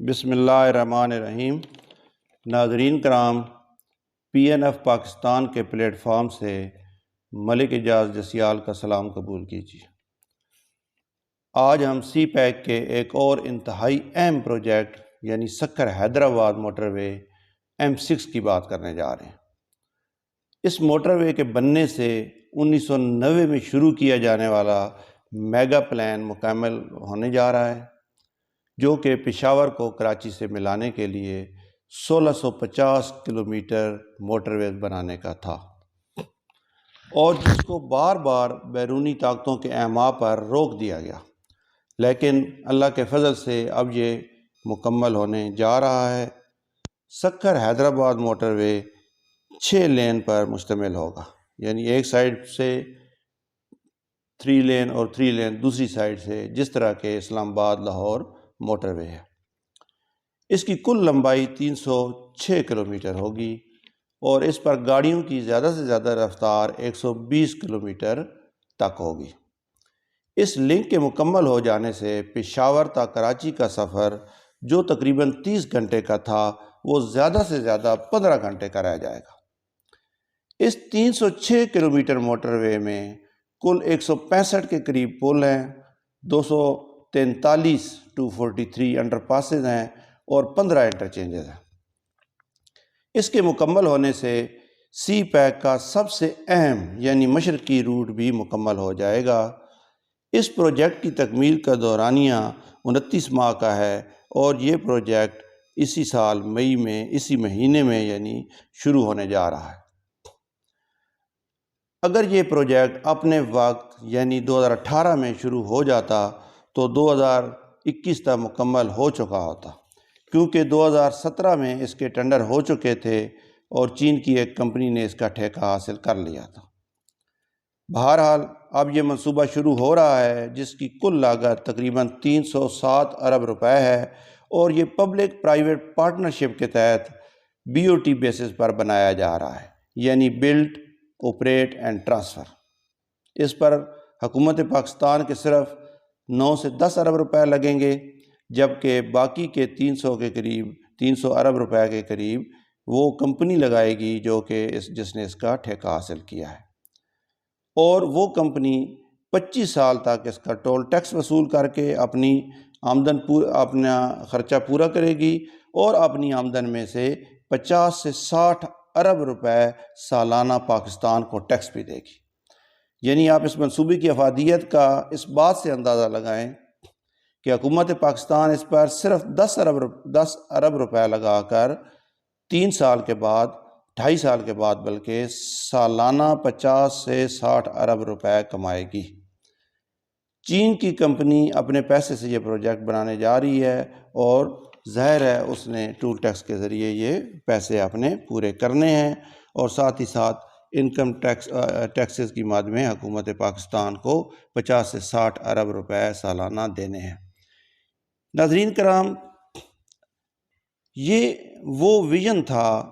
بسم اللہ الرحمن الرحیم۔ ناظرین کرام، پی این ایف پاکستان کے پلیٹ فارم سے ملک اعجاز جسیال کا سلام قبول کیجیے۔ آج ہم سی پیک کے ایک اور انتہائی اہم پروجیکٹ یعنی سکر حیدرآباد موٹر وے M6 کی بات کرنے جا رہے ہیں۔ اس موٹر وے کے بننے سے 1990 میں شروع کیا جانے والا میگا پلان مکمل ہونے جا رہا ہے، جو کہ پشاور کو کراچی سے ملانے کے لیے 1650 کلومیٹر موٹر ویز بنانے کا تھا، اور جس کو بار بار بیرونی طاقتوں کے اعماء پر روک دیا گیا، لیکن اللہ کے فضل سے اب یہ مکمل ہونے جا رہا ہے۔ سکر حیدرآباد موٹر وے 6 لین پر مشتمل ہوگا، یعنی ایک سائیڈ سے 3 لین اور 3 لین دوسری سائیڈ سے، جس طرح کے اسلام آباد لاہور موٹر وے ہے۔ اس کی کل لمبائی 306 کلومیٹر ہوگی اور اس پر گاڑیوں کی زیادہ سے زیادہ رفتار 120 کلومیٹر تک ہوگی۔ اس لنک کے مکمل ہو جانے سے پشاور تا کراچی کا سفر جو تقریباً 30 گھنٹے کا تھا، وہ زیادہ سے زیادہ 15 گھنٹے کا رہ جائے گا۔ اس 306 کلومیٹر موٹر وے میں کل 165 کے قریب پل ہیں، 243 انڈر پاسز ہیں اور 15 انٹرچینجز ہیں۔ اس کے مکمل ہونے سے سی پیک کا سب سے اہم یعنی مشرقی روٹ بھی مکمل ہو جائے گا۔ اس پروجیکٹ کی تکمیل کا دورانیہ 29 ماہ کا ہے اور یہ پروجیکٹ اسی سال مئی میں اسی مہینے میں یعنی شروع ہونے جا رہا ہے۔ اگر یہ پروجیکٹ اپنے وقت یعنی 2018 میں شروع ہو جاتا تو 2021 تک مکمل ہو چکا ہوتا، کیونکہ 2017 میں اس کے ٹینڈر ہو چکے تھے اور چین کی ایک کمپنی نے اس کا ٹھیکہ حاصل کر لیا تھا۔ بہرحال اب یہ منصوبہ شروع ہو رہا ہے، جس کی کل لاگت تقریباً 307 ارب روپے ہے، اور یہ پبلک پرائیویٹ پارٹنرشپ کے تحت BOT بیسس پر بنایا جا رہا ہے، یعنی بلڈ آپریٹ اینڈ ٹرانسفر۔ اس پر حکومت پاکستان کے صرف 9 سے 10 ارب روپے لگیں گے، جبکہ باقی کے 300 ارب روپے کے قریب وہ کمپنی لگائے گی جس نے اس کا ٹھیکہ حاصل کیا ہے، اور وہ کمپنی 25 سال تک اس کا ٹول ٹیکس وصول کر کے اپنا خرچہ پورا کرے گی، اور اپنی آمدن میں سے 50 سے 60 ارب روپے سالانہ پاکستان کو ٹیکس بھی دے گی۔ یعنی آپ اس منصوبے کی افادیت کا اس بات سے اندازہ لگائیں کہ حکومت پاکستان اس پر صرف 10 ارب روپے لگا کر 3 سال کے بعد 2.5 سال کے بعد بلکہ سالانہ 50 سے 60 ارب روپے کمائے گی۔ چین کی کمپنی اپنے پیسے سے یہ پروجیکٹ بنانے جا رہی ہے، اور ظاہر ہے اس نے ٹول ٹیکس کے ذریعے یہ پیسے اپنے پورے کرنے ہیں، اور ساتھ ہی ساتھ انکم ٹیکسز کی مد میں حکومت پاکستان کو 50 سے 60 ارب روپے سالانہ دینے ہیں۔ ناظرین کرام، یہ وہ ویژن تھا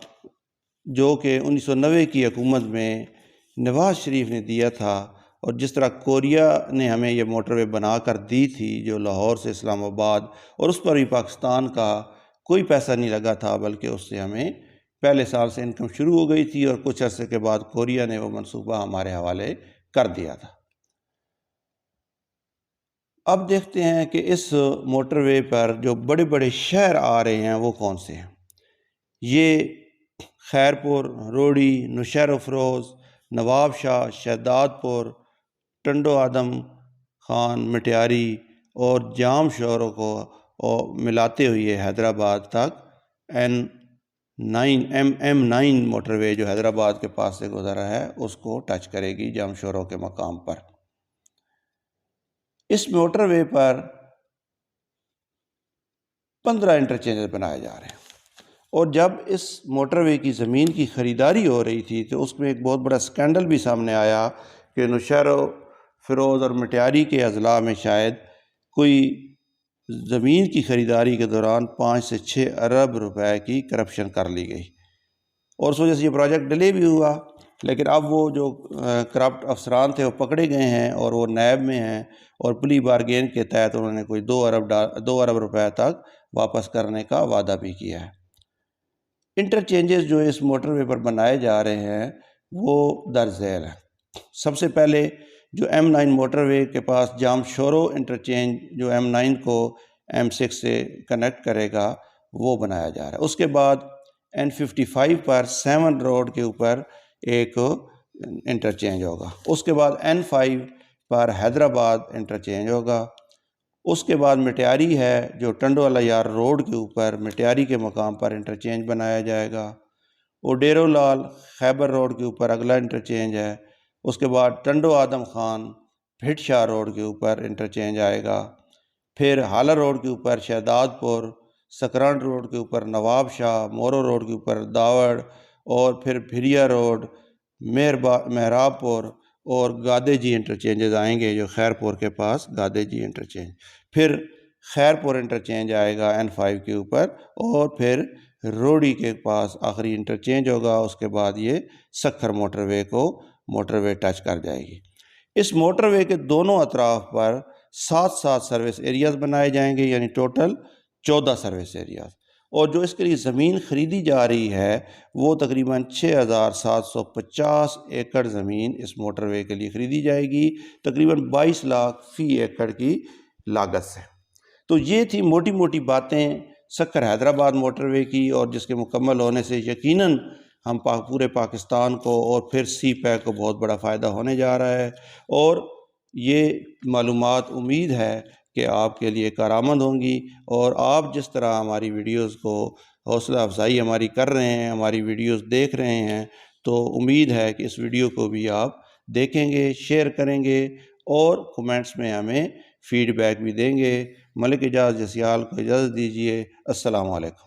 جو کہ 1990 کی حکومت میں نواز شریف نے دیا تھا، اور جس طرح کوریا نے ہمیں یہ موٹر وے بنا کر دی تھی جو لاہور سے اسلام آباد، اور اس پر بھی پاکستان کا کوئی پیسہ نہیں لگا تھا، بلکہ اس سے ہمیں پہلے سال سے انکم شروع ہو گئی تھی، اور کچھ عرصے کے بعد کوریا نے وہ منصوبہ ہمارے حوالے کر دیا تھا۔ اب دیکھتے ہیں کہ اس موٹر وے پر جو بڑے بڑے شہر آ رہے ہیں وہ کون سے ہیں۔ یہ خیرپور، روڑی، نوشہر افروز، نواب شاہ، شہداد پور، ٹنڈو آدم خان، مٹیاری اور جام شہروں کو ملاتے ہوئے حیدرآباد تک M9 موٹر وے جو حیدرآباد کے پاس سے گزرا ہے اس کو ٹچ کرے گی جام شہروں کے مقام پر۔ اس موٹر وے پر 15 انٹرچینجز بنائے جا رہے ہیں، اور جب اس موٹر وے کی زمین کی خریداری ہو رہی تھی تو اس میں ایک بہت بڑا سکینڈل بھی سامنے آیا کہ نوشہر فیروز اور مٹیاری کے اضلاع میں شاید کوئی زمین کی خریداری کے دوران 5 سے 6 ارب روپے کی کرپشن کر لی گئی، اور اس وجہ سے یہ پروجیکٹ ڈیلے بھی ہوا۔ لیکن اب وہ جو کرپٹ افسران تھے وہ پکڑے گئے ہیں اور وہ نیب میں ہیں، اور پلی بارگین کے تحت انہوں نے کوئی 2 ارب روپے تک واپس کرنے کا وعدہ بھی کیا ہے۔ انٹرچینجز جو اس موٹر وے پر بنائے جا رہے ہیں وہ درج ذیل ہیں۔ سب سے پہلے جو M9 موٹر وے کے پاس جام شورو انٹرچینج جو M9 کو M6 سے کنیکٹ کرے گا وہ بنایا جا رہا ہے۔ اس کے بعد N55 پر 7 روڈ کے اوپر ایک انٹرچینج ہوگا۔ اس کے بعد N5 پر حیدرآباد انٹرچینج ہوگا۔ اس کے بعد مٹیاری ہے جو ٹنڈو والا یار روڈ کے اوپر مٹیاری کے مقام پر انٹرچینج بنایا جائے گا۔ اوڈیرو لال خیبر روڈ کے اوپر اگلا انٹرچینج ہے۔ اس کے بعد ٹنڈو آدم خان بھٹ شاہ روڈ کے اوپر انٹرچینج آئے گا۔ پھر حالہ روڈ کے اوپر شہداد پور، سکران روڈ کے اوپر نواب شاہ، مورو روڈ کے اوپر داوڑ، اور پھر بھریا روڈ، مہراب پور اور گادے جی انٹرچینجز آئیں گے جو خیر پور کے پاس گادے جی انٹرچینج۔ پھر خیر پور انٹرچینج آئے گا N5 کے اوپر، اور پھر روڑی کے پاس آخری انٹرچینج ہوگا۔ اس کے بعد یہ سکھر موٹر وے ٹچ کر جائے گی۔ اس موٹر وے کے دونوں اطراف پر 7 سروس ایریاز بنائے جائیں گے، یعنی ٹوٹل 14 سروس ایریاز، اور جو اس کے لیے زمین خریدی جا رہی ہے وہ تقریباً 6,750 ایکڑ زمین اس موٹر وے کے لیے خریدی جائے گی، تقریباً 22 لاکھ فی ایکڑ کی لاگت سے۔ تو یہ تھی موٹی موٹی باتیں سکھر حیدرآباد موٹر وے کی، اور جس کے مکمل ہونے سے یقیناً ہم پورے پاکستان کو اور پھر سی پیک کو بہت بڑا فائدہ ہونے جا رہا ہے، اور یہ معلومات امید ہے کہ آپ کے لیے کارآمد ہوں گی، اور آپ جس طرح ہماری ویڈیوز کو حوصلہ افزائی ہماری کر رہے ہیں، ہماری ویڈیوز دیکھ رہے ہیں، تو امید ہے کہ اس ویڈیو کو بھی آپ دیکھیں گے، شیئر کریں گے، اور کومنٹس میں ہمیں فیڈ بیک بھی دیں گے۔ ملک اعجاز جسیال کو اجازت دیجیے۔ السلام علیکم۔